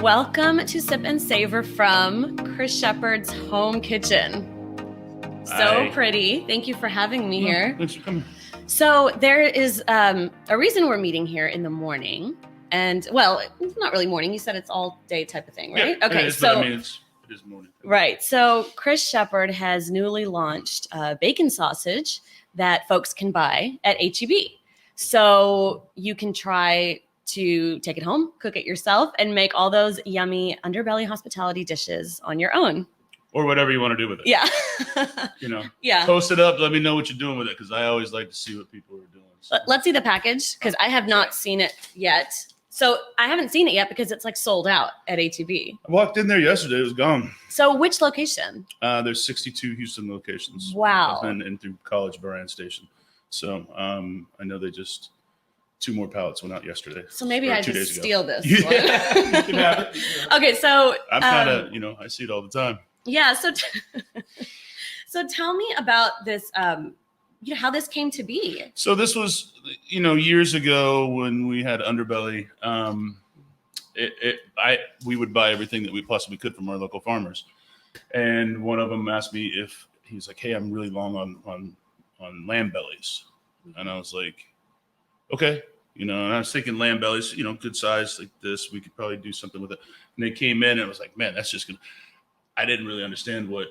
Welcome to Sip and Savor from Chris Shepherd's home kitchen. So pretty. Thank you for having me here. Thanks for coming. So there is a reason we're meeting here in the morning. And, well, it's not really morning. You said it's all day type of thing, right? Yeah, okay, it is morning. Right. So Chris Shepherd has newly launched bacon sausage that folks can buy at H-E-B. So you can try to take it home, cook it yourself, and make all those yummy underbelly hospitality dishes on your own. Or whatever you want to do with it. Yeah. Yeah. Post it up. Let me know what you're doing with it, because I always like to see what people are doing. So. Let's see the package, because I have not seen it yet. So I haven't seen it yet because it's like sold out at H-E-B. I walked in there yesterday. It was gone. So which location? There's 62 Houston locations. Wow. And through College Brand Station. So I know they just 2 more pallets went out yesterday. So maybe I just steal this one. Yeah, you can have it. Okay, so I'm kind of, I see it all the time. Yeah. So tell me about this. How this came to be. So this was, years ago when we had Underbelly. We would buy everything that we possibly could from our local farmers, and one of them asked me if he's like, "Hey, I'm really long on lamb bellies," and I was like, "Okay." And I was thinking lamb bellies, good size like this. We could probably do something with it. And they came in and I was like, man, that's just gonna. I didn't really understand what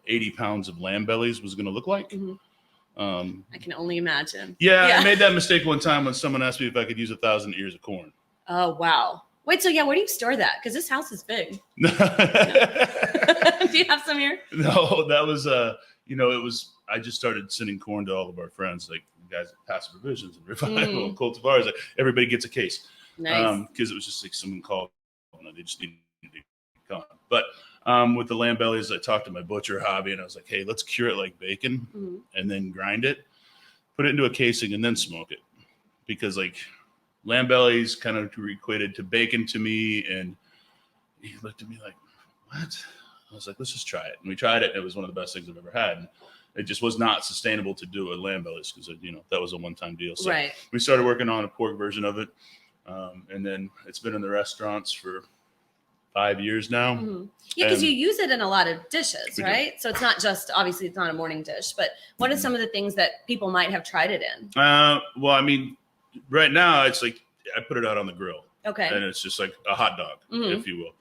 80 pounds of lamb bellies was going to look like. Mm-hmm. I can only imagine. Yeah, I made that mistake one time when someone asked me if I could use 1,000 ears of corn. Oh, wow. Wait, so where do you store that? Because this house is big. No. Do you have some here? No, that was, I just started sending corn to all of our friends, like guys at Passive Provisions and Revival and Cultivars. Like everybody gets a case. Nice. Because it was just like someone called, they just needed to come. But with the lamb bellies, I talked to my butcher hobby and I was like, hey, let's cure it like bacon and then grind it, put it into a casing and then smoke it. Because like lamb bellies kind of equated to bacon to me. And he looked at me like, what? I was like, let's just try it. And we tried it. And it was one of the best things I've ever had. And it just was not sustainable to do a lamb bellies because, that was a one-time deal. So we started working on a pork version of it. And then it's been in the restaurants for 5 years now. Mm-hmm. Yeah, because you use it in a lot of dishes, right? So it's not just, obviously it's not a morning dish, but what are some of the things that people might have tried it in? Right now it's like, I put it out on the grill. Okay. And it's just like a hot dog, if you will.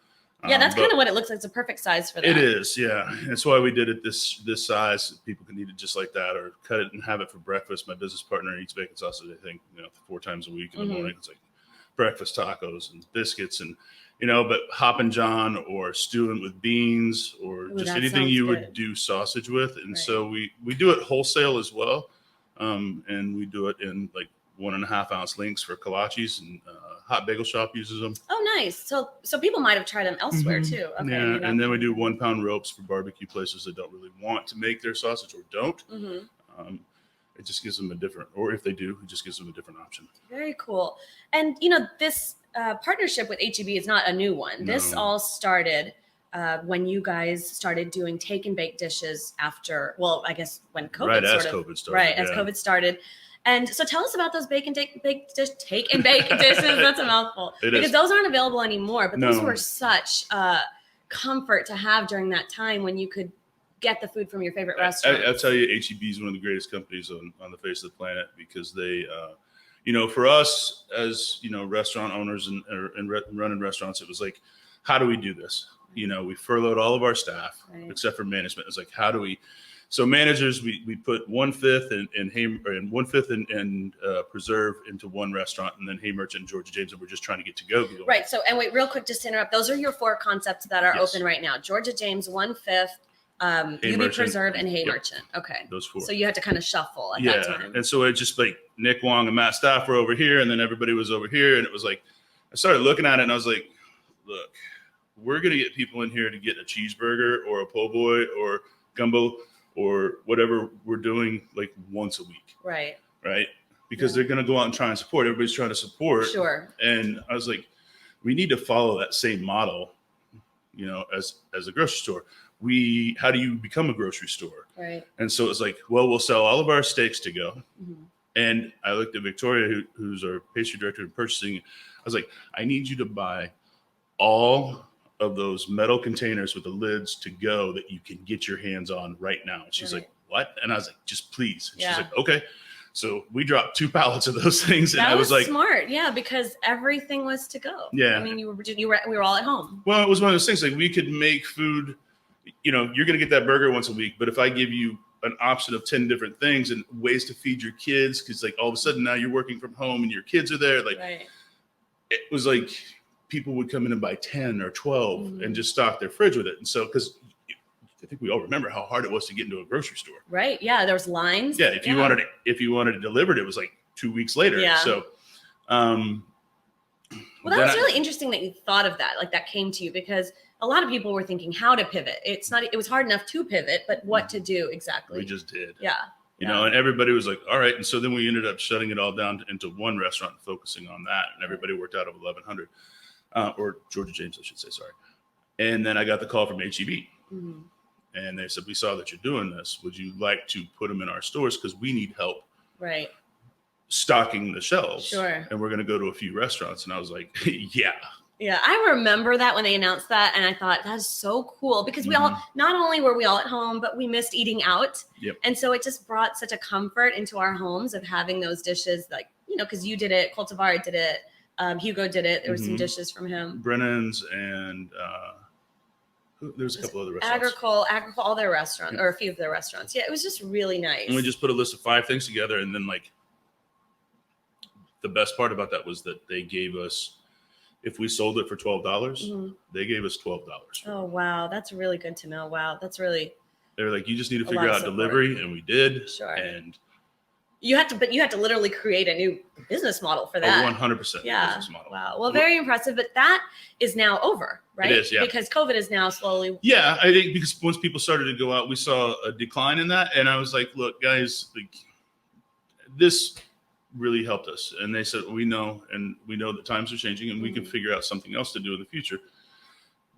Yeah, that's kind of what it looks like. It's a perfect size for that. It is, yeah. That's why we did it this size. People can eat it just like that or cut it and have it for breakfast. My business partner eats bacon sausage, I think, 4 times a week in the morning. It's like breakfast tacos and biscuits and but Hoppin' John or stewing with beans or just anything you would do sausage with. And so we do it wholesale as well. And we do it in like 1.5 ounce links for kolaches, and Hot Bagel Shop uses them. Oh, nice. So people might have tried them elsewhere too. Okay, yeah. And then we do 1 pound ropes for barbecue places that don't really want to make their sausage or don't. It just gives them a different, or if they do, it just gives them a different option. Very cool. And, this partnership with H-E-B is not a new one. No. This all started when you guys started doing take and bake dishes after, I guess when COVID COVID started. Right, as COVID started. And so tell us about those take and bake dishes. That's a mouthful. Because those aren't available anymore. But those were such comfort to have during that time when you could get the food from your favorite restaurant. I'll tell you, H-E-B is one of the greatest companies on the face of the planet because they, for us as, restaurant owners and running restaurants, it was like, how do we do this? We furloughed all of our staff except for management. It's like, how do we? So managers, we put 1/5 and 1/5 and Preserve into one restaurant, and then Haymerchant and Georgia James, and we're just trying to get to go. Right. So, and wait, real quick, just to interrupt, those are your 4 concepts that are open right now. Georgia James, 1/5, UB Preserve, and Haymerchant. Yep. Okay. Those 4. So you had to kind of shuffle at that time. And so it just like Nick Wong and Matt Staff were over here, and then everybody was over here, and it was like I started looking at it, and I was like, look, we're gonna get people in here to get a cheeseburger or a po' boy or gumbo or whatever we're doing like once a week. Right. Because they're going to go out and try and support. Everybody's trying to support. Sure. And I was like, we need to follow that same model, as a grocery store. How do you become a grocery store? Right. And so it's like, well, we'll sell all of our steaks to go. And I looked at Victoria, who's our pastry director and purchasing. I was like, I need you to buy all of those metal containers with the lids to go that you can get your hands on right now. And she's like, what? And I was like, just please. And she's like, okay. So we dropped 2 pallets of those things, and I was like, smart, yeah, because everything was to go. Yeah, I mean, we were all at home. Well, it was one of those things like we could make food. You know, you're going to get that burger once a week, but if I give you an option of 10 different things and ways to feed your kids, because like all of a sudden now you're working from home and your kids are there, like it was like people would come in and buy 10 or 12 and just stock their fridge with it, and so because. I think we all remember how hard it was to get into a grocery store. Right. Yeah. There was lines. Yeah. If you wanted it delivered, it was like 2 weeks later. Yeah. So, well, that was really interesting that you thought of that. Like that came to you because a lot of people were thinking how to pivot. It was hard enough to pivot, but what to do exactly. We just did. Yeah. You know, and everybody was like, all right. And so then we ended up shutting it all down into one restaurant and focusing on that. And everybody worked out of 1100 or Georgia James, I should say. Sorry. And then I got the call from HEB. Mm-hmm. And they said, we saw that you're doing this. Would you like to put them in our stores? Because we need help stocking the shelves. Sure. And we're going to go to a few restaurants. And I was like, yeah. Yeah, I remember that when they announced that. And I thought, that's so cool. Because we all, not only were we all at home, but we missed eating out. Yep. And so it just brought such a comfort into our homes of having those dishes. Like, you know, because you did it, Cultivar did it, Hugo did it. There were some dishes from him. Brennan's and... there's a couple other restaurants. Agricole, all their restaurants, or a few of their restaurants. Yeah, it was just really nice. And we just put a list of 5 things together, and then like the best part about that was that they gave us, if we sold it for $12, they gave us $12. Oh wow, that's really good to know. Wow, that's really. They were like, you just need to figure out delivery, and we did. Sure. And you had to literally create a new business model for that. 100% business model. Wow. Well, very impressive. But that is now over, right? It is, yeah. Because COVID is now slowly. Yeah, I think because once people started to go out, we saw a decline in that. And I was like, look, guys, like, this really helped us. And they said, we know that times are changing and we can figure out something else to do in the future.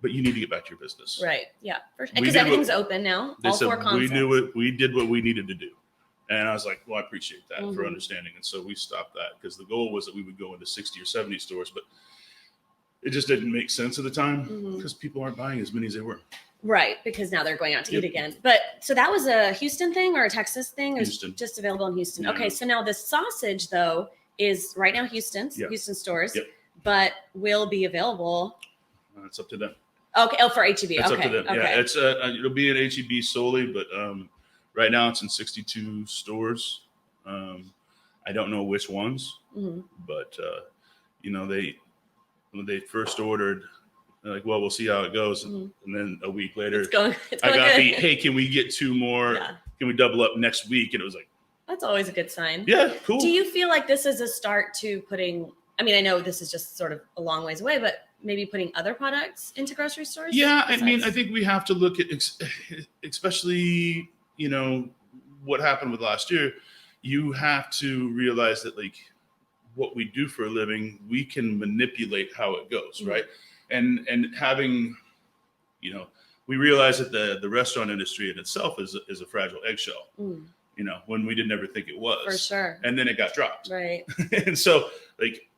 But you need to get back to your business. Right. Yeah. Because everything's open now. They said, we did what we needed to do. And I was like, well, I appreciate that for understanding. And so we stopped that because the goal was that we would go into 60 or 70 stores, but it just didn't make sense at the time because people aren't buying as many as they were. Right. Because now they're going out to eat again. But so that was a Houston thing or a Texas thing? It was Houston. Just available in Houston. Yeah. Okay. So now the sausage though is right now Houston stores, but will be available. It's up to them. Okay. Oh, for HEB. It's up to them. Okay. Yeah. It's it'll be at HEB solely, but, right now, it's in 62 stores. I don't know which ones, but you know, when they first ordered, they're like, "Well, we'll see how it goes." And then a week later, it's going I got the, "Hey, can we get 2 more? Yeah. Can we double up next week?" And it was like, that's always a good sign. Yeah, cool. Do you feel like this is a start to putting? I mean, I know this is just sort of a long ways away, but maybe putting other products into grocery stores. Yeah, I mean, I think we have to look at, especially. You know, what happened with last year, you have to realize that like what we do for a living, we can manipulate how it goes. Right. And having, you know, we realize that the restaurant industry in itself is a fragile eggshell, you know, when we didn't ever think it was. For sure. And then it got dropped. Right. And so like,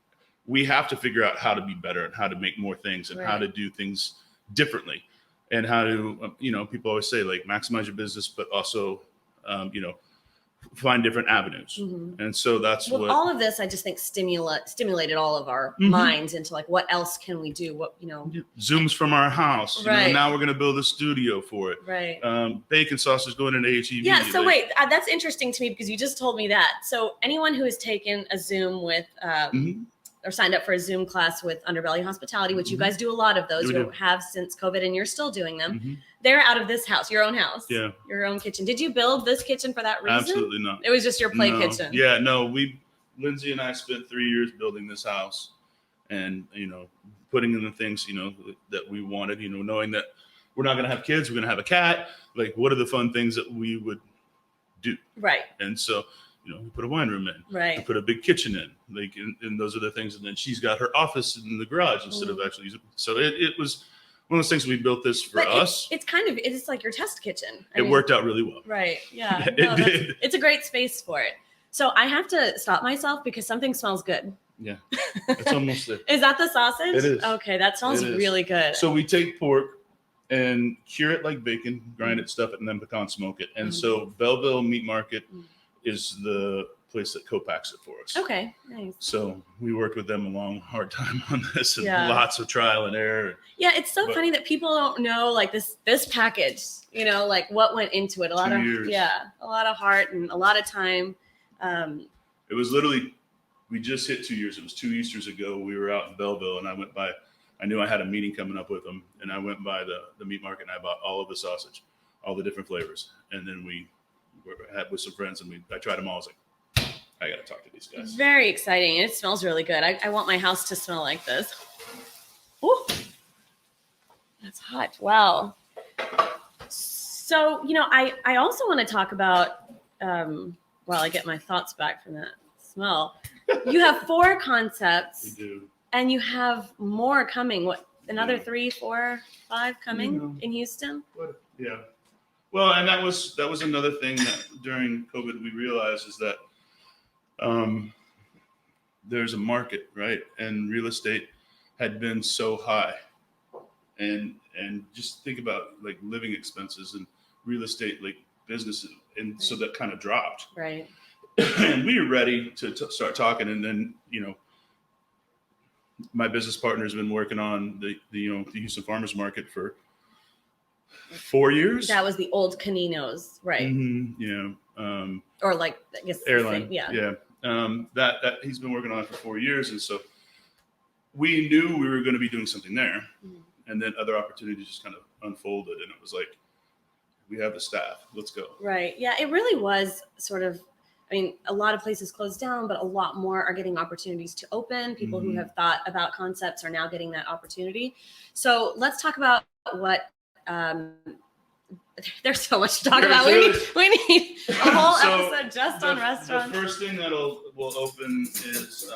we have to figure out how to be better and how to make more things and how to do things differently. And how to, you know, people always say like maximize your business, but also, you know, find different avenues. And so that's what all of this, I just think stimulated all of our minds into like, what else can we do? What, you know, Zooms from our house. You know, now we're going to build a studio for it. Right. Bacon sausage going into HEB. Yeah. So wait, that's interesting to me because you just told me that. So anyone who has taken a Zoom with, or signed up for a Zoom class with Underbelly Hospitality, which you guys do a lot of those. You have since COVID and you're still doing them. They're out of this house, your own house, your own kitchen. Did you build this kitchen for that reason? Absolutely not. It was just your play kitchen. Yeah, no, Lindsay and I spent 3 years building this house and, you know, putting in the things, you know, that we wanted, you know, knowing that we're not going to have kids, we're going to have a cat. Like, what are the fun things that we would do? Right. And so, you know, we put a wine room in. Right. We put a big kitchen in. Like, and those are the things. And then she's got her office in the garage instead of actually using. So it was one of those things. We built this for us. It's like your test kitchen. It worked out really well. Right. Yeah. It did. It's a great space for it. So I have to stop myself because something smells good. Yeah, it's almost there. Is that the sausage? It is. Okay, that smells really good. So we take pork and cure it like bacon, grind it, stuff it, and then pecan smoke it. And so Belleville Meat Market is the place that co-packs it for us. Okay, nice. So we worked with them a long, hard time on this, and lots of trial and error. Yeah, it's so funny that people don't know like this package, you know, like what went into it. A lot of heart and a lot of time. It was literally, we just hit 2 years. It was 2 Easters ago. We were out in Belleville, and I went by. I knew I had a meeting coming up with them, and I went by the meat market, and I bought all of the sausage, all the different flavors, and then we had with some friends, and I tried them all. I was like, I got to talk to these guys. Very exciting. It smells really good. I want my house to smell like this. Ooh, that's hot. Wow. So, you know, I also want to talk about, while I get my thoughts back from that smell. You have 4 concepts. We do. And you have more coming. What, another 3, 4, 5 coming in Houston? Yeah. Well, and that was another thing that during COVID we realized is that there's a market, right? And real estate had been so high, and just think about like living expenses and real estate, like businesses, and so that kind of dropped. Right. And we were ready to start talking, and then my business partner has been working on the Houston Farmers Market for 4 years. That was the old Caninos, right? Mm-hmm, or like, I guess airline. Yeah. That he's been working on it for 4 years, and so we knew we were going to be doing something there, and then other opportunities just kind of unfolded, and it was like, we have the staff, let's go. Right. Yeah, it really was sort of. I mean, a lot of places closed down, but a lot more are getting opportunities to open. People who have thought about concepts are now getting that opportunity. So let's talk about what. There's so much to talk about. We need a whole episode just on restaurants. The first thing will open is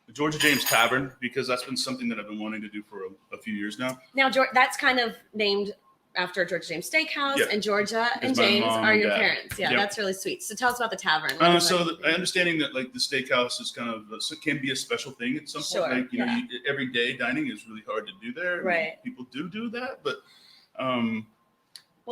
the Georgia James Tavern, because that's been something that I've been wanting to do for a few years now. Now, that's kind of named after Georgia James Steakhouse, and Georgia and James are your parents. Yeah, that's really sweet. So tell us about the tavern. Understanding that like the steakhouse is kind of can be a special thing at some point. Like everyday dining is really hard to do there. Right. People do that, but well,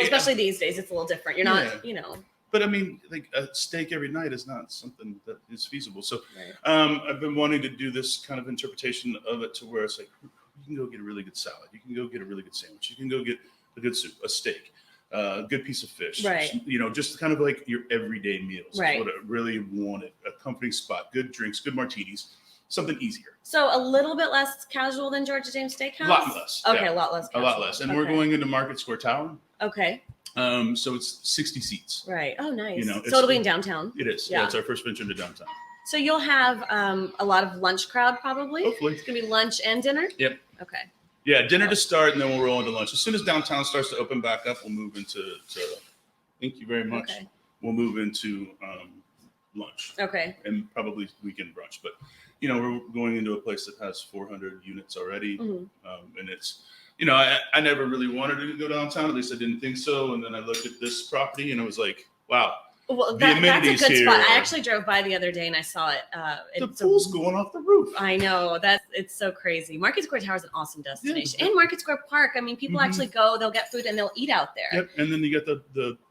especially these days, it's a little different. You're not, But I mean, like a steak every night is not something that is feasible. So I've been wanting to do this kind of interpretation of it to where it's like, you can go get a really good salad. You can go get a really good sandwich. You can go get a good soup, a steak, a good piece of fish. Right. Just kind of like your everyday meals. Right. What I really wanted. A comforting spot, good drinks, good martinis, something easier. So a little bit less casual than Georgia James Steakhouse? A lot less. Okay, a lot less casual. A lot less. And we're going into Market Square Tower. Okay. So it's 60 seats. Right. Oh, nice. So it'll be in downtown. It is. Yeah, it's our first venture into downtown. So you'll have a lot of lunch crowd probably? Hopefully. It's going to be lunch and dinner? Yep. Okay. Yeah, dinner to start, and then we'll roll into lunch. As soon as downtown starts to open back up, we'll move into. Thank you very much. Okay. We'll move into lunch. Okay. And probably weekend brunch, but we're going into a place that has 400 units already, and it's. I never really wanted to go downtown. At least I didn't think so. And then I looked at this property, and I was like, wow. Well, that's a good spot. I actually drove by the other day and I saw it. The pool's going off the roof. I know, it's so crazy. Market Square Tower is an awesome destination, and Market Square Park. I mean, people actually go, they'll get food and they'll eat out there. Yep, and then you get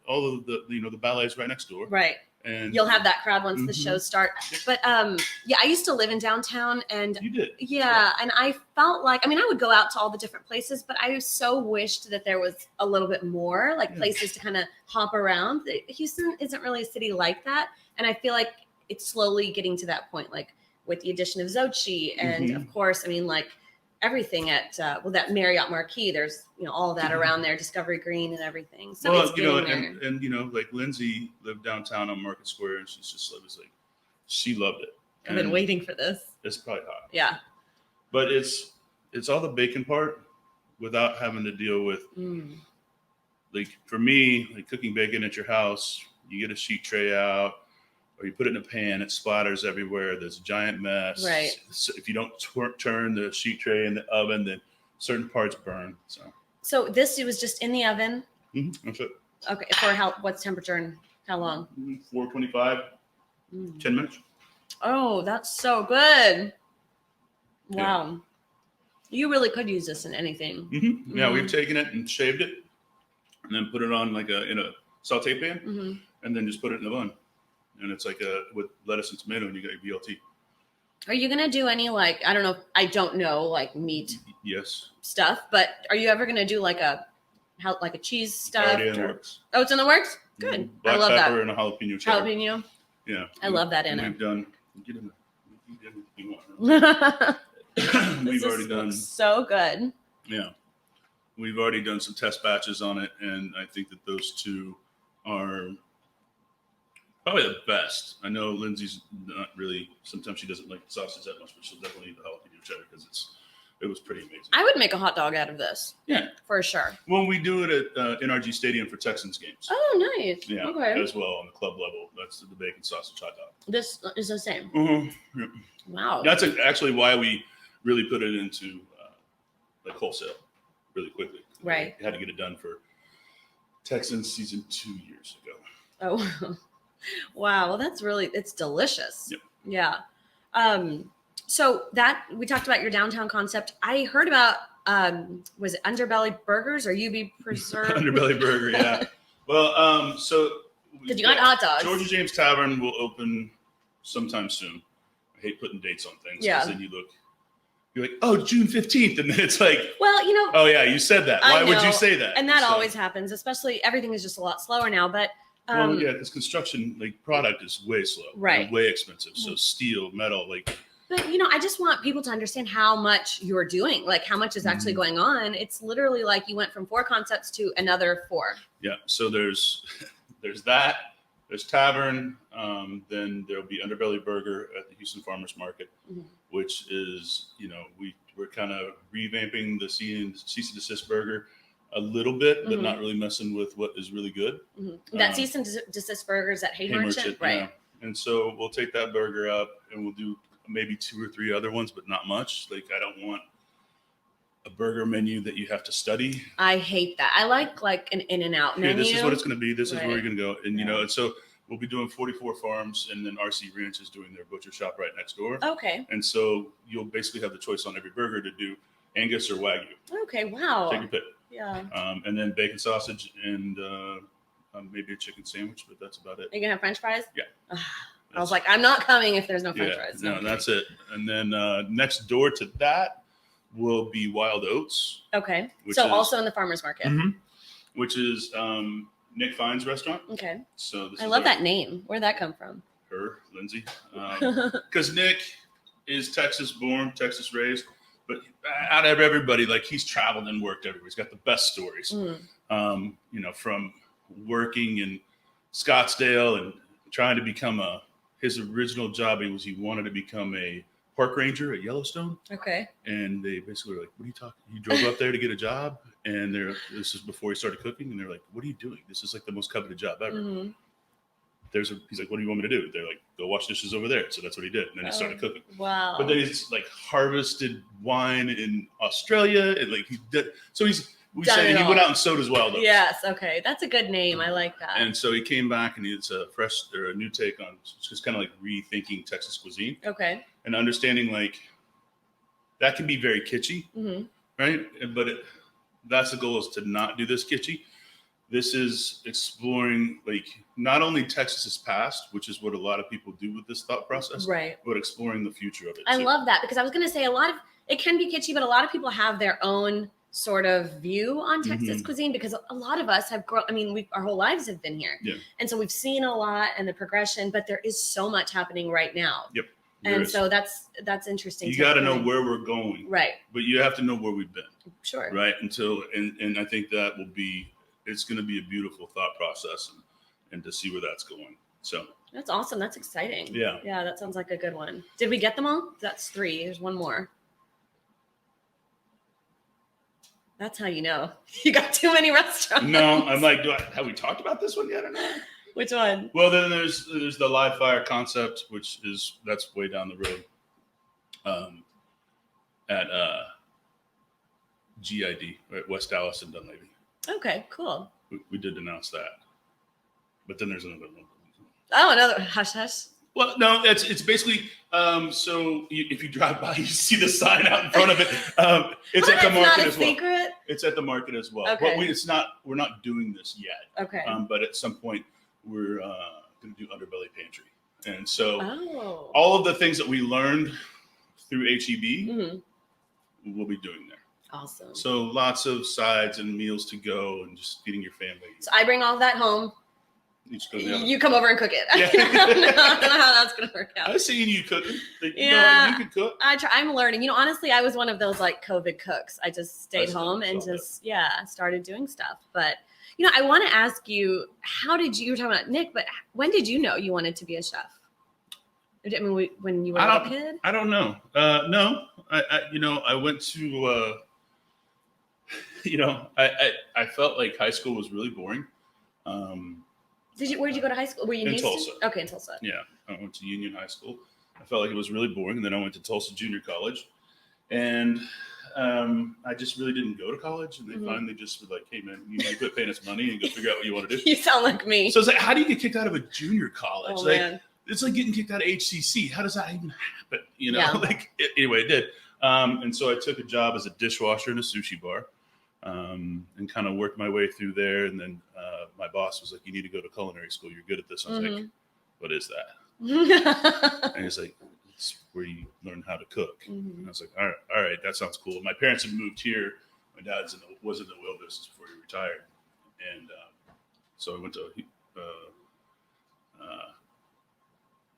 all of the ballets right next door. Right. And you'll have that crowd once the shows start. But I used to live in downtown, and you did. Yeah, and I felt like, I would go out to all the different places, but I so wished that there was a little bit more places to kind of hop around. Houston isn't really a city like that, and I feel like it's slowly getting to that point, like with the addition of Xochi, and of course, everything at that Marriott Marquis. There's all of that around there, Discovery Green and everything. So and like Lindsay lived downtown on Market Square, and she loved it. I've been waiting for this. It's probably hot. Yeah, but it's all the bacon part without having to deal with like for me, like cooking bacon at your house. You get a sheet tray out, or you put it in a pan, it splatters everywhere. There's a giant mess. Right. So if you don't turn the sheet tray in the oven, then certain parts burn. So this, it was just in the oven. That's it. Okay. For what's temperature and how long? 425. 10 minutes. Oh, that's so good. Wow. Yeah. You really could use this in anything. Mm-hmm. Yeah, we've taken it and shaved it and then put it on in a saute pan and then just put it in the bun. And it's with lettuce and tomato and you got your BLT. Are you going to do any I don't know meat stuff, but are you ever going to do like a cheese stuff? Already in the works. Oh, it's in the works? Good. Black I love pepper that. And a jalapeno cheddar. Jalapeno? Yeah. I love that in it. We've done, get in you want. We've already done. So good. Yeah. We've already done some test batches on it, and I think that those two are probably the best. I know Lindsay's not really, sometimes she doesn't like the sausage that much, but she'll definitely eat the jalapeno cheddar because it was pretty amazing. I would make a hot dog out of this. Yeah. For sure. When we do it at NRG Stadium for Texans games. Oh, nice. Yeah. Okay. As well on the club level. That's the bacon sausage hot dog. This is the same. Mm-hmm. Yeah. Wow. That's actually why we really put it into wholesale really quickly. Right. We had to get it done for Texans season 2 years ago. Oh, wow. Well, it's delicious. Yep. Yeah. So that we talked about your downtown concept. I heard about, was it Underbelly Burgers or UB Preserve? Underbelly Burger. Yeah. Well, so because you got hot dogs. Georgia James Tavern will open sometime soon. I hate putting dates on things. Yeah. Then you're like, oh, June 15th. And then it's like, well, oh yeah, you said that. Why would you say that? And that always happens, especially everything is just a lot slower now, but well, yeah, this construction product is way slow. Right. Way expensive. So steel, metal, but I just want people to understand how much you're doing, how much is actually going on. It's literally you went from 4 concepts to another 4. Yeah. So there's that. There's Tavern. Then there'll be Underbelly Burger at the Houston Farmers Market, which is, we're kind of revamping the cease and desist burger a little bit, but not really messing with what is really good. That cease and desist burgers at Haymarket, right? Yeah. And so we'll take that burger up and we'll do maybe 2 or 3 other ones, but not much. I don't want a burger menu that you have to study. I hate that. I like an In-N-Out menu. This is what it's going to be. This is where you're going to go. And, and so we'll be doing 44 Farms, and then RC Ranch is doing their butcher shop right next door. Okay. And so you'll basically have the choice on every burger to do Angus or Wagyu. Okay, wow. Take your pick. Yeah. And then bacon sausage and maybe a chicken sandwich, but that's about it. Are you going to have French fries? Yeah. I was like, I'm not coming if there's no French fries. No, that's it. And then next door to that will be Wild Oats. Okay. So also in the farmer's market. Which is Nick Fine's restaurant. Okay. So I love that name. Where'd that come from? Her, Lindsay. Because Nick is Texas born, Texas raised. But out of everybody, he's traveled and worked everywhere. He's got the best stories. From working in Scottsdale and trying to become his original job, he wanted to become a park ranger at Yellowstone. Okay. And they basically were like, what are you talking? He drove up there to get a job. And this is before he started cooking. And they're like, what are you doing? This is the most coveted job ever. He's like, what do you want me to do? They're like, go wash dishes over there. So that's what he did. And then he started cooking. Wow. But then he's harvested wine in Australia. And he did. So he went out and sowed his wild oats. Yes. Okay. That's a good name. I like that. And so he came back and it's a new take on just kind of rethinking Texas cuisine. Okay. And understanding that can be very kitschy. Right. But that's the goal, is to not do this kitschy. This is exploring not only Texas's past, which is what a lot of people do with this thought process, right? But exploring the future of it. I love that, because I was going to say it can be kitschy, but a lot of people have their own sort of view on Texas cuisine, because a lot of us have grown. I mean, our whole lives have been here, and so we've seen a lot and the progression. But there is so much happening right now. Yep. And so that's interesting. You got to know where we're going, right? But you have to know where we've been, sure, right? And I think that it's going to be a beautiful thought process, and to see where that's going. So that's awesome. That's exciting. Yeah. Yeah. That sounds like a good one. Did we get them all? That's 3. There's one more. That's how you know you got too many restaurants. No, I'm like, have we talked about this one yet or not? Which one? Well, then there's the live fire concept, that's way down the road. At GID, right, West Dallas and Dunleavy. Okay, cool. We did announce that, but then there's another one. Oh, another hush hush. Well, no, it's basically if you drive by, you see the sign out in front of it. It's But at the it's market not a as well. secret. It's at the market as well. Okay. But we're not doing this yet. Okay. But at some point, we're going to do underbelly pantry, and so Oh. all of the things that we learned through HEB, Mm-hmm. we'll be doing there. Awesome. So lots of sides and meals to go, and just feeding your family. So I bring all that home. You come over and cook it. Yeah. I don't know how that's gonna work out. I've seen you cooking. You can cook. I'm learning. Honestly, I was one of those like COVID cooks. I just stayed home and just started doing stuff. But I want to ask you, you were talking about Nick, but when did you know you wanted to be a chef? I mean, when you were a little kid? I don't know. No, I went to. I felt like high school was really boring. Where'd you go to high school? Were you in Houston? Tulsa? Okay, in Tulsa. Yeah, I went to Union High School. I felt like it was really boring, and then I went to Tulsa Junior College, and I just really didn't go to college. And they finally just were like, "Hey, man, you need to quit paying us money and go figure out what you want to do." You sound like me. So it's like, how do you get kicked out of a junior college? Oh, like, man. It's like getting kicked out of HCC. How does that even happen? Yeah. Anyway, it did. And so I took a job as a dishwasher in a sushi bar. And kind of worked my way through there. And then my boss was like, "You need to go to culinary school. You're good at this." I was like, "What is that?" And he's like, "It's where you learn how to cook." And I was like, all right, that sounds cool. My parents had moved here. My dad was in the oil business before he retired. And so I went to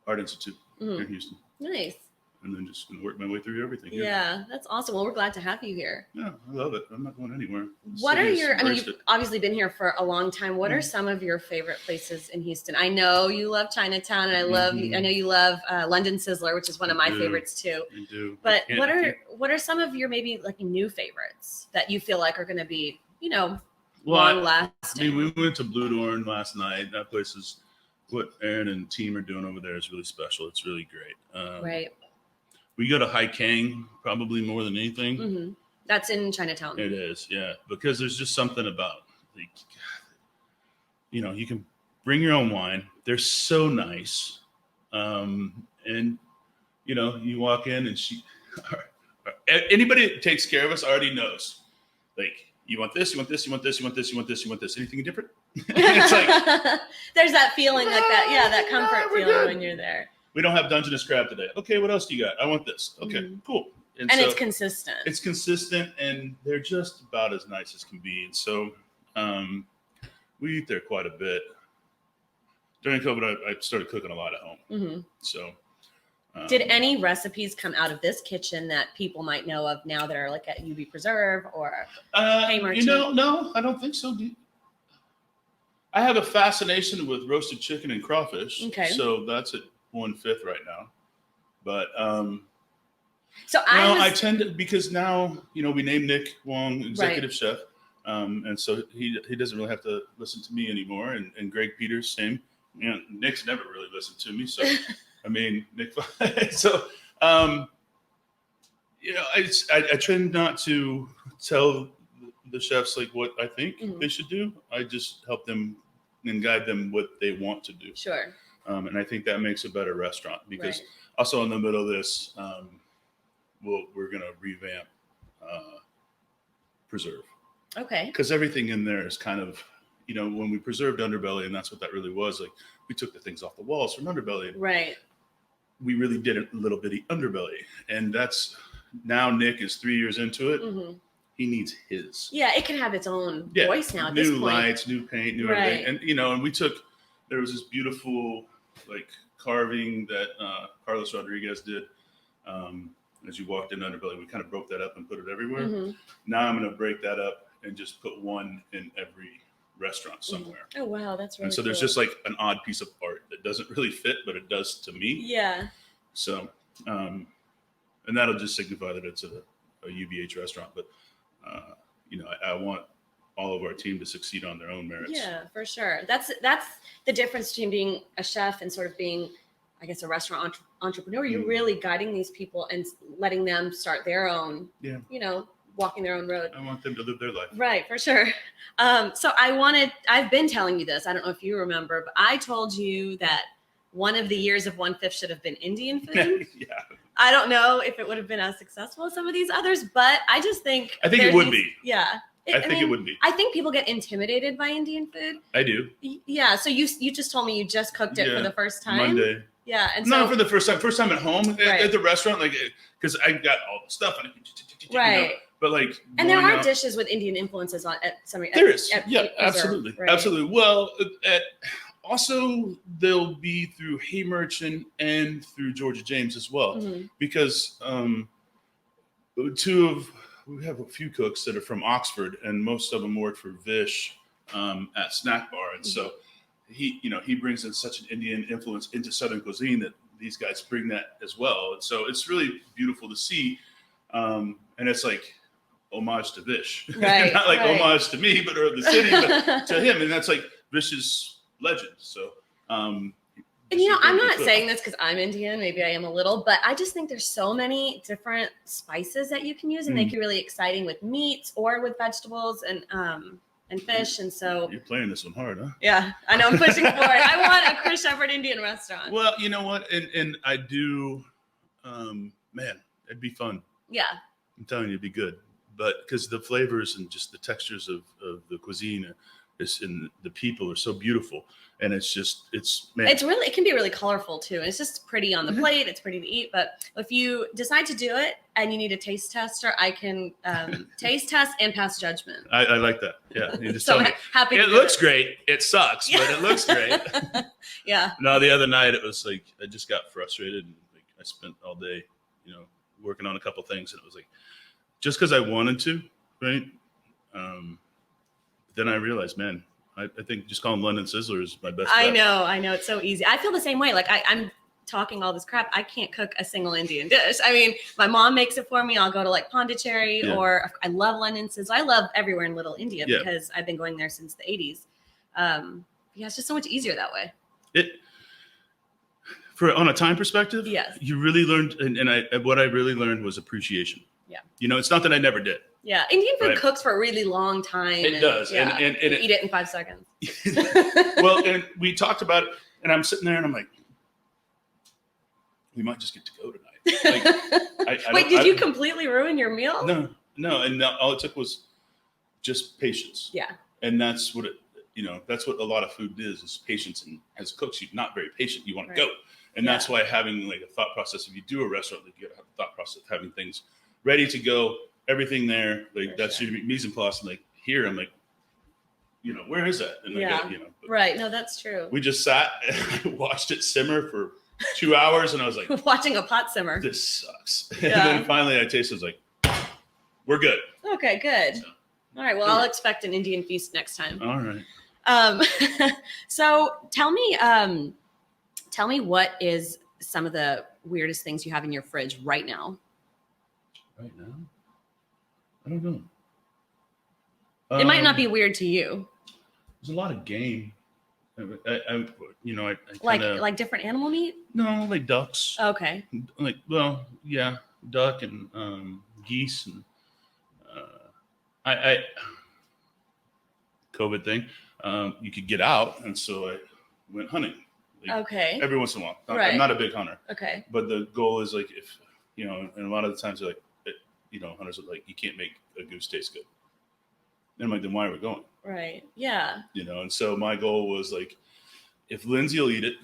Art Institute in Houston. Nice. And then just work my way through everything. Yeah, that's awesome. Well, we're glad to have you here. Yeah, I love it. I'm not going anywhere. You've obviously been here for a long time. What are some of your favorite places in Houston? I know you love Chinatown, and I know you love London Sizzler, which is one of my favorites too. I do. But what are some of your maybe like new favorites that you feel like are going to be, long lasting? I mean, we went to Blue Dorn last night. That place is what Aaron and team are doing over there is really special. It's really great. Right. We go to Hai Kang probably more than anything. Mm-hmm. That's in Chinatown. It is, yeah, because there's just something about, you can bring your own wine. They're so nice, and you walk in and anybody that takes care of us already knows, like, you want this, you want this, you want this, you want this, you want this, you want this. Anything different? It's like there's that feeling like that, that comfort feeling when you're there. We don't have Dungeness crab today. Okay, what else do you got? I want this. Okay, cool. And so it's consistent. It's consistent, and they're just about as nice as can be. And so we eat there quite a bit. During COVID, I started cooking a lot at home. So did any recipes come out of this kitchen that people might know of now that are like at UB Preserve or Haymarket? No, I don't think so. I have a fascination with roasted chicken and crawfish. Okay. So that's at 1/5 right now. But so I tend to, because now, we named Nick Wong executive chef. And so he doesn't really have to listen to me anymore. And Greg Peters, same. Nick's never really listened to me. So, I mean, Nick, so, I tend not to tell the chefs like what I think they should do. I just help them and guide them what they want to do. Sure. And I think that makes a better restaurant, because also in the middle of this, we're going to revamp Preserve. Okay. Because everything in there is kind of, when we preserved Underbelly, and that's what that really was, like, we took the things off the walls from Underbelly. Right. We really did a little bitty Underbelly. And that's, now Nick is 3 years into it. He needs his. Yeah, it can have its own voice now at this point. New lights, new paint, new everything. And, and we there was this beautiful, like, carving that Carlos Rodriguez did. As you walked in Underbelly, we kind of broke that up and put it everywhere. Now I'm going to break that up and just put one in every restaurant somewhere. Oh, wow. That's really And so there's just like an odd piece of art that doesn't really fit, but it does to me. Yeah. So, and that'll just signify that it's a UBH restaurant. But, I want all of our team to succeed on their own merits. Yeah, for sure. That's the difference between being a chef and sort of being, I guess, a restaurant entrepreneur. You're really guiding these people and letting them start their own, walking their own road. I want them to live their life. Right, for sure. So I've been telling you this. I don't know if you remember, but I told you that one of the years of One Fifth should have been Indian food. Yeah. I don't know if it would have been as successful as some of these others, but I just think I think it would be. Yeah. I think it would be. I think people get intimidated by Indian food. I do. Yeah. So you just told me you just cooked it for the first time. Monday. Yeah. And not for the first time at home at the restaurant, like, because I got all the stuff on it. Right. You know, but like, and there are dishes with Indian influences on at some. There is. Yeah, absolutely. Right? Absolutely. Well, also they'll be through Hay Merchant and through Georgia James as well, because we have a few cooks that are from Oxford, and most of them work for Vish at Snack Bar, and so he brings in such an Indian influence into Southern cuisine that these guys bring that as well, and so it's really beautiful to see, and it's like homage to Vish, right, not like homage to me, but or the city, but to him, and that's like Vish's legend. So. And I'm not saying this because I'm Indian. Maybe I am a little, but I just think there's so many different spices that you can use and make it really exciting with meats or with vegetables and fish. And so you're playing this one hard, huh? Yeah, I know. I'm pushing for it. I want a Chris Shepard Indian restaurant. Well, you know what? And I do, man, it'd be fun. Yeah. I'm telling you, it'd be good. But because the flavors and just the textures of the cuisine and the people are so beautiful. And man. It can be really colorful too. And it's just pretty on the plate. It's pretty to eat. But if you decide to do it and you need a taste tester, I can taste test and pass judgment. I like that. Yeah. You just so tell me. Happy it looks great. It sucks, but it looks great. Yeah. No, the other night it was like, I just got frustrated. And like I spent all day, working on a couple things. And it was like, just because I wanted to, right? Then I realized, man, I think just calling London Sizzler is my best bet. I know. It's so easy. I feel the same way. Like I'm talking all this crap. I can't cook a single Indian dish. I mean, my mom makes it for me. I'll go to like Pondicherry or I love London Sizzler. I love everywhere in Little India because I've been going there since the 80s. It's just so much easier that way. On a time perspective, yes, you really learned, and what I really learned was appreciation. Yeah. It's not that I never did. Yeah. Indian food cooks for a really long time. It does. Yeah. And you eat it in 5 seconds. Well, and we talked about it, and I'm sitting there and I'm like, we might just get to go tonight. Wait, did you completely ruin your meal? No. And all it took was just patience. Yeah. And that's what that's what a lot of food is patience. And as cooks, you're not very patient. You want to go. And that's why having like a thought process, if you do a restaurant, like you have a thought process of having things ready to go, everything there, like that's your mise en place. And like here, I'm like, where is that? And right. No, that's true. We just sat and watched it simmer for 2 hours, and I was like, watching a pot simmer. This sucks. Yeah. And then finally I tasted, I was like, we're good. Okay, good. So, all right. Well, I'll expect an Indian feast next time. All right. So tell me what is some of the weirdest things you have in your fridge right now? Right now? I don't know. It might not be weird to you. There's a lot of game. I like different animal meat? No, like ducks. Okay. Duck and geese and COVID thing. You could get out, and so I went hunting. Okay. Every once in a while. Right. I'm not a big hunter. Okay. But the goal is like if and a lot of the times they're like hunters are like, you can't make a goose taste good. And I'm like, then why are we going? Right. Yeah. And so my goal was like, if Lindsay will eat it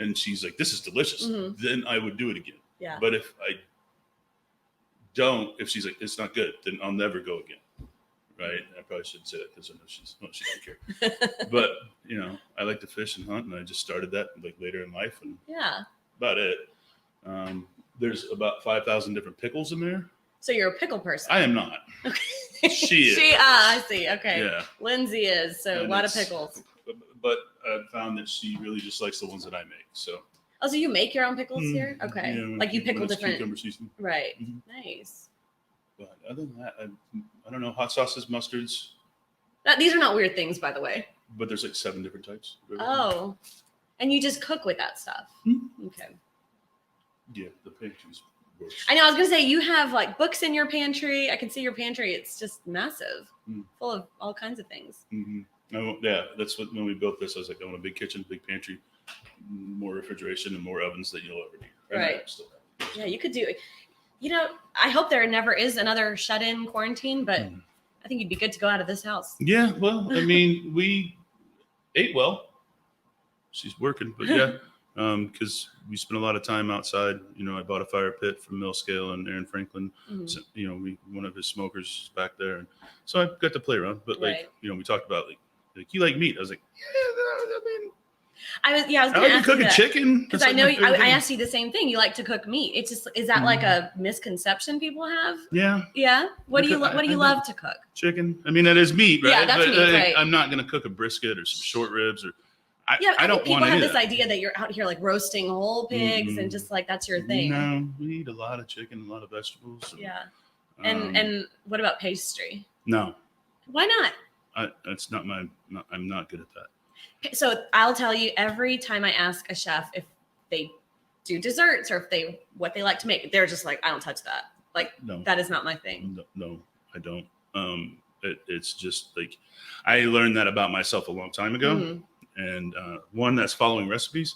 and she's like, this is delicious, then I would do it again. Yeah. But if I don't, if she's like, it's not good, then I'll never go again. Right. I probably shouldn't say that because I know she don't care. But, I like to fish and hunt, and I just started that like later in life, and about it. There's about 5,000 different pickles in there. So you're a pickle person. I am not. Okay. She is. I see. Okay. Yeah. Lindsay is. So a lot of pickles. But I found that she really just likes the ones that I make. So. Oh, so you make your own pickles here? Okay. Yeah, like you pickle different. Cucumber seasoning. Right. Nice. But other than that, I don't know. Hot sauces, mustards. These are not weird things, by the way. But there's like 7 different types. Oh. And you just cook with that stuff. Okay. Yeah, the pantry's worse. I know. I was going to say, you have like books in your pantry. I can see your pantry. It's just massive. Full of all kinds of things. Yeah, that's what when we built this. I was like, I want a big kitchen, big pantry, more refrigeration, and more ovens than you'll ever need. And Right. I still have. Yeah, you could do it. I hope there never is another shut-in quarantine, but I think you'd be good to go out of this house. Yeah, well, I mean, we ate well. She's working, but yeah, because we spent a lot of time outside. I bought a fire pit from Mill Scale and Aaron Franklin. Mm-hmm. So, one of his smokers is back there, and so I got to play around. But Right. we talked about like you like meat. I was like, I was I going like to to ask cook you a that. chicken Because I know I asked you the same thing. You like to cook meat. It's just is that like a misconception people have? Yeah. Yeah. What do you love to cook? Chicken. I mean, that is meat, right? Yeah, that's meat, right? I'm not going to cook a brisket or some short ribs or. I think don't people want have any this of that. idea that you're out here like roasting whole pigs and just like that's your thing. No, we eat a lot of chicken, a lot of vegetables. Yeah. And what about pastry? No. Why not? That's not I'm not good at that. So I'll tell you every time I ask a chef if they do desserts or what they like to make, they're just like, I don't touch that. Like, no, that is not my thing. No, I don't. It's just like, I learned that about myself a long time ago. Mm-hmm. And one that's following recipes,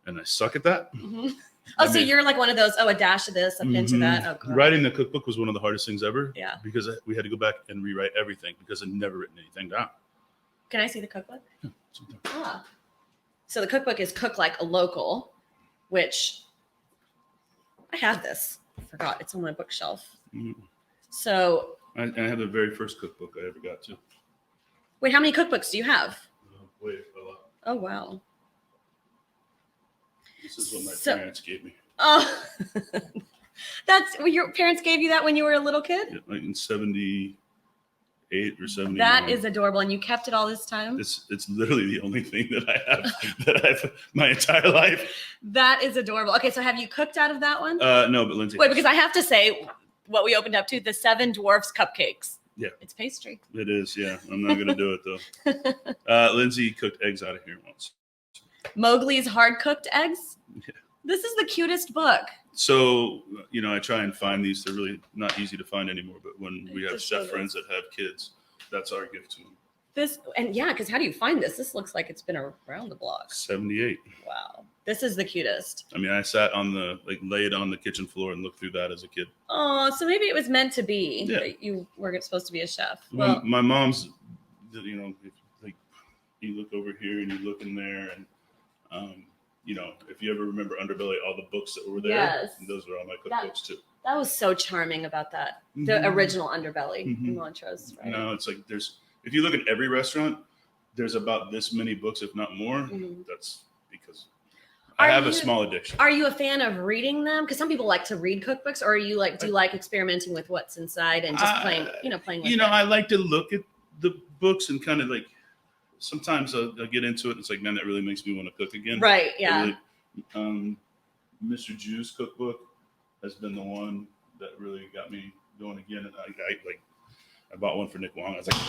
and I suck at that. Mm-hmm. Oh, so you're like one of those, a dash of this, a pinch of that. Oh, God. Writing the cookbook was one of the hardest things ever. Yeah. Because we had to go back and rewrite everything because I'd never written anything down. Can I see the cookbook? Yeah. So the cookbook is Cook Like a Local, which I have this. I forgot. It's on my bookshelf. Mm-hmm. So. I have the very first cookbook I ever got to. Wait, how many cookbooks do you have? Wait, a lot. Oh, wow. This is what my parents gave me. Oh, your parents gave you that when you were a little kid? Yeah, like in 78 or 79. That is adorable. And you kept it all this time? It's literally the only thing that I have my entire life. That is adorable. Okay, so have you cooked out of that one? No, but Lindsay. Wait, because I have to say what we opened up to, the 7 Dwarfs cupcakes. Yeah. It's pastry. It is, yeah. I'm not going to do it, though. Lindsay cooked eggs out of here once. Mowgli's Hard-Cooked Eggs? Yeah. This is the cutest book. So, I try and find these. They're really not easy to find anymore, but when we have chef friends that have kids, that's our gift to them. Because how do you find this? This looks like it's been around the block. 78. Wow. This is the cutest. I mean, I sat laid on the kitchen floor and looked through that as a kid. Oh, so maybe it was meant to be that you were supposed to be a chef. Well, my mom's, you look over here and you look in there and, if you ever remember Underbelly, all the books that were there, yes. Those are all my cookbooks too. That was so charming about that. Mm-hmm. The original Underbelly in Montrose, right? No, it's like if you look at every restaurant, there's about this many books, if not more. Mm-hmm. That's because I have a small addiction. Are you a fan of reading them? Because some people like to read cookbooks, or do you like experimenting with what's inside and just playing with it? I like to look at the books and kind of like, sometimes I'll get into it. And it's like, man, that really makes me want to cook again. Right. Yeah. Really, Mr. Jew's cookbook has been the one that really got me going again. And I bought one for Nick Wong. I was like,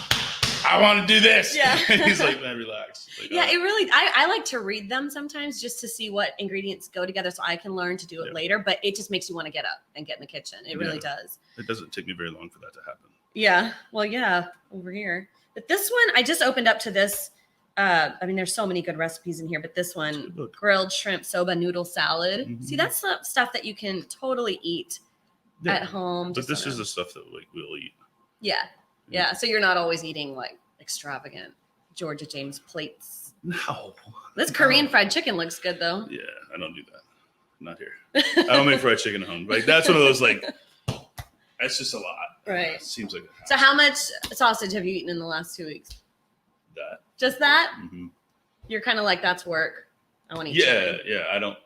I want to do this. Yeah. And he's like, man, relax. Yeah, it really, I like to read them sometimes just to see what ingredients go together so I can learn to do it later. But it just makes you want to get up and get in the kitchen. It really does. It doesn't take me very long for that to happen. Yeah. Well, yeah, over here. But this one, I just opened up to this. There's so many good recipes in here, but this one, grilled shrimp soba noodle salad. Mm-hmm. See, that's stuff that you can totally eat at home. But this is the stuff that we'll eat. Yeah. So you're not always eating like extravagant Georgia James plates. No. This Korean fried chicken looks good though. Yeah, I don't do that. Not here. I don't make fried chicken at home. Like that's one of those that's just a lot. Right. It seems like. So how much sausage have you eaten in the last 2 weeks? That. Just that? Mm-hmm. You're kind of like, that's work. I want to eat chicken. Yeah. I don't.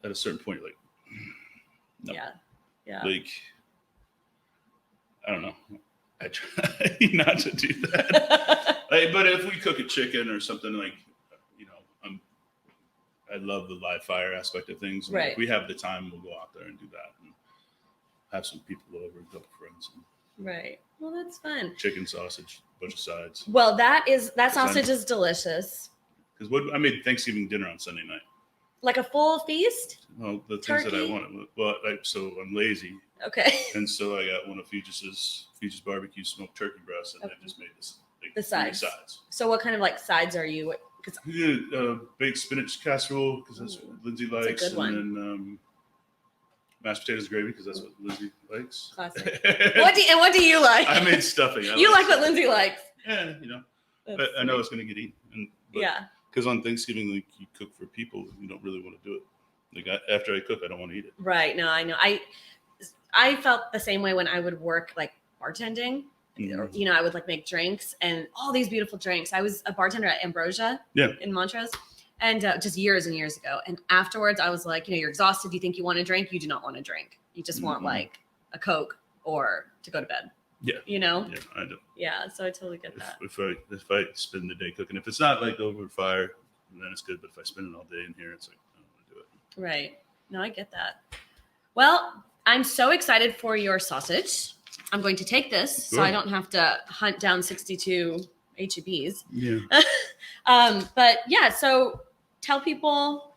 At a certain point, no. Yeah. I don't know. I try not to do that. But if we cook a chicken or something I love the live fire aspect of things. Right. If we have the time, we'll go out there and do that and have some people over, a couple friends. Right. Well, that's fun. Chicken, sausage, bunch of sides. Well, that sausage is delicious. Because I made Thanksgiving dinner on Sunday night. Like a full feast? Well, the things that I wanted. Well, so I'm lazy. Okay. And so I got one of Fuge's barbecue smoked turkey breasts, and I just made this like The sides. 3 sides. So what kind of like sides are you? Because Baked spinach casserole because that's what Lindsay likes, That's a good one. and then mashed potatoes gravy because that's what Lindsay likes. Classic. What do you like? I made stuffing. You like what Lindsay likes. Yeah, That's but I know sweet. it's going to get eaten. Yeah. Because on Thanksgiving, like, you cook for people, you don't really want to do it. Like after I cook, I don't want to eat it. Right. No, I know. I felt the same way when I would work like bartending. Mm-hmm. I would like make drinks and all these beautiful drinks. I was a bartender at Ambrosia in Montrose, and just years and years ago. And afterwards, I was like, you're exhausted. You think you want a drink? You do not want a drink. You just want like a Coke or to go to bed. Yeah. Yeah, I do. Yeah, so I totally get that. If I spend the day cooking, if it's not like over fire, then it's good. But if I spend it all day in here, it's like I don't want to do it. Right. No, I get that. Well, I'm so excited for your sausage. I'm going to take this so I don't have to hunt down 62 HEBs. Yeah. But yeah, so tell people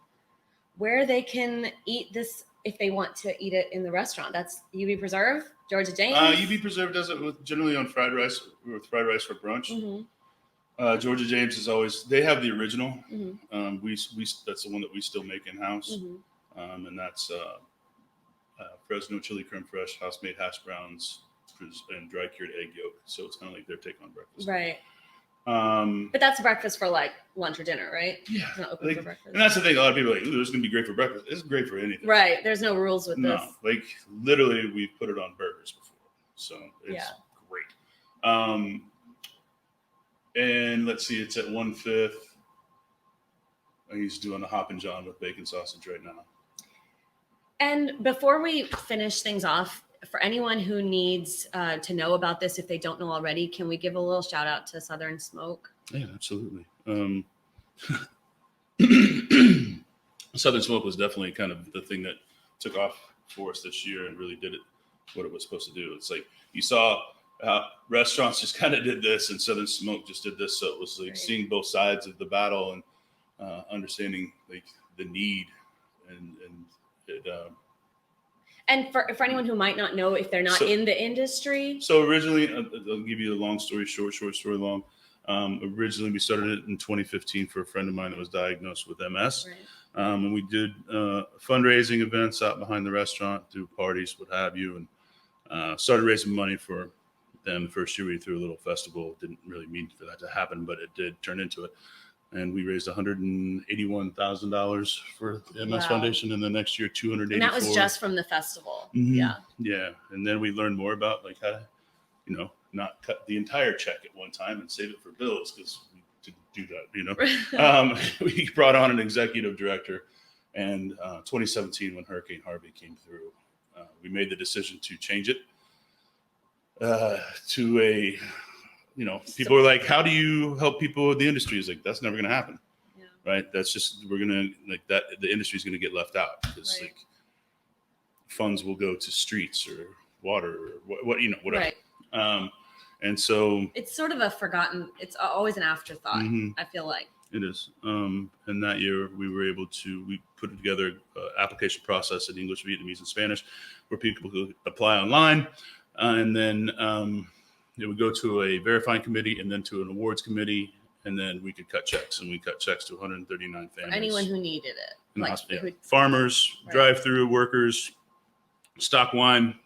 where they can eat this if they want to eat it in the restaurant. That's UB Preserve, Georgia James. UB Preserve does it generally on fried rice for brunch. Mm-hmm. Georgia James is always, they have the original. Mm-hmm. We that's the one that we still make in house. Mm-hmm. And that's Fresno chili creme fraiche, house made hash browns, and dry cured egg yolk. So it's kind of like their take on breakfast. Right. But that's breakfast for like lunch or dinner, right? Yeah. It's not open for breakfast. And that's the thing. A lot of people are like, ooh, this is going to be great for breakfast. It's great for anything. Right. There's no rules with this. No. Like literally we've put it on burgers before. So it's great. And let's see, it's at 1/5. He's doing a Hoppin' John with bacon sausage right now. And before we finish things off, for anyone who needs to know about this, if they don't know already, can we give a little shout out to Southern Smoke? Yeah, absolutely. Southern Smoke was definitely kind of the thing that took off for us this year and really did it what it was supposed to do. It's like you saw restaurants just kind of did this and Southern Smoke just did this. So it was like seeing both sides of the battle and understanding like the need and it, and for anyone who might not know if they're not in the industry. So originally, I'll give you a long story short story long. Originally, we started it in 2015 for a friend of mine that was diagnosed with MS. Right. And we did fundraising events out behind the restaurant, do parties, what have you, and started raising money for them. The first year we threw a little festival. Didn't really mean for that to happen, but it did turn into it. And we raised $181,000 for the MS Foundation, and the next year $284,000. And that was just from the festival. Mm-hmm. Yeah. And then we learned more about like how to, not cut the entire check at one time and save it for bills because we didn't do that. We brought on an executive director, and 2017 when Hurricane Harvey came through, we made the decision to change it to a. People are like, how do you help people in the industry? It's like, that's never going to happen. Yeah. Right. That's just, we're going to like that. The industry is going to get left out because like funds will go to streets or water or whatever. Right. And so it's sort of a forgotten, it's always an afterthought. Mm-hmm. I feel like it is. And that year we were able we put together an application process in English, Vietnamese, and Spanish where people could apply online. And then, it would go to a verifying committee and then to an awards committee, and then we could cut checks. And we cut checks to 139 families. For anyone who needed it. Farmers, drive-through workers, stock wine,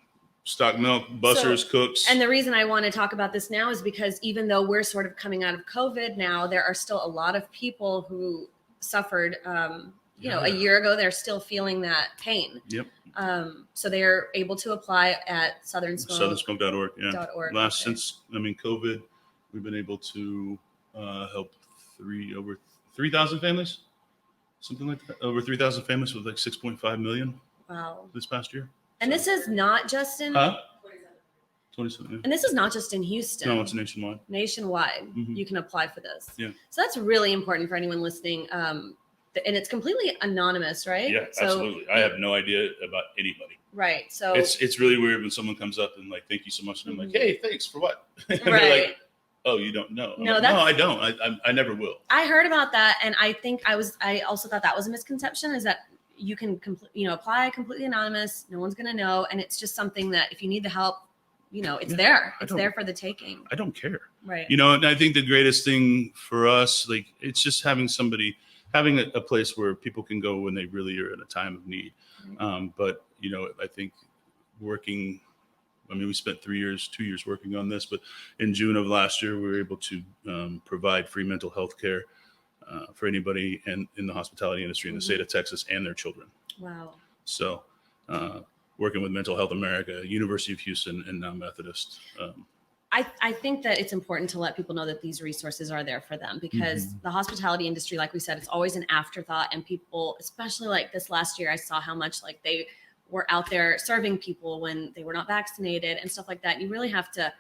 stock milk, bussers, cooks. And the reason I want to talk about this now is because even though we're sort of coming out of COVID now, there are still a lot of people who suffered, a year ago, they're still feeling that pain. Yep. So they're able to apply at southernsmoke.org. Yeah. Since COVID, we've been able to help over 3,000 families, something like that. Over 3,000 families with like 6.5 million. Wow. This past year. And this is not just in 27. Yeah. And this is not just in Houston. No, it's nationwide. Mm-hmm. You can apply for this. Yeah. So that's really important for anyone listening. And it's completely anonymous, right? Yeah, absolutely. I have no idea about anybody. Right. So it's really weird when someone comes up and like, thank you so much. And I'm like, hey, thanks for what? And right. They're like, oh, you don't know. No, I don't. I never will. I heard about that. And I think I also thought that was a misconception, is that you can apply completely anonymous. No one's going to know. And it's just something that if you need the help, it's there. It's there for the taking. I don't care. Right. And I think the greatest thing for us, like, it's just having a place where people can go when they really are in a time of need. But, I think we spent 2 years working on this, but in June of last year, we were able to provide free mental health care for anybody in the hospitality industry in the state of Texas and their children. Wow. So working with Mental Health America, University of Houston, and now Methodist. I think that it's important to let people know that these resources are there for them, because the hospitality industry, like we said, it's always an afterthought, and people, especially like this last year, I saw how much like they were out there serving people when they were not vaccinated and stuff like that. You really have to,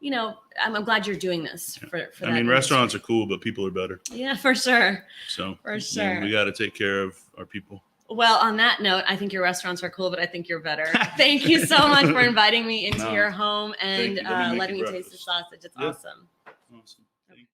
I'm glad you're doing this for that. I mean, restaurants are cool, but people are better. Yeah, for sure. So for sure, we got to take care of our people. Well, on that note, I think your restaurants are cool, but I think you're better. Thank you so much for inviting me into your home and letting me taste the sausage. It's awesome. Awesome.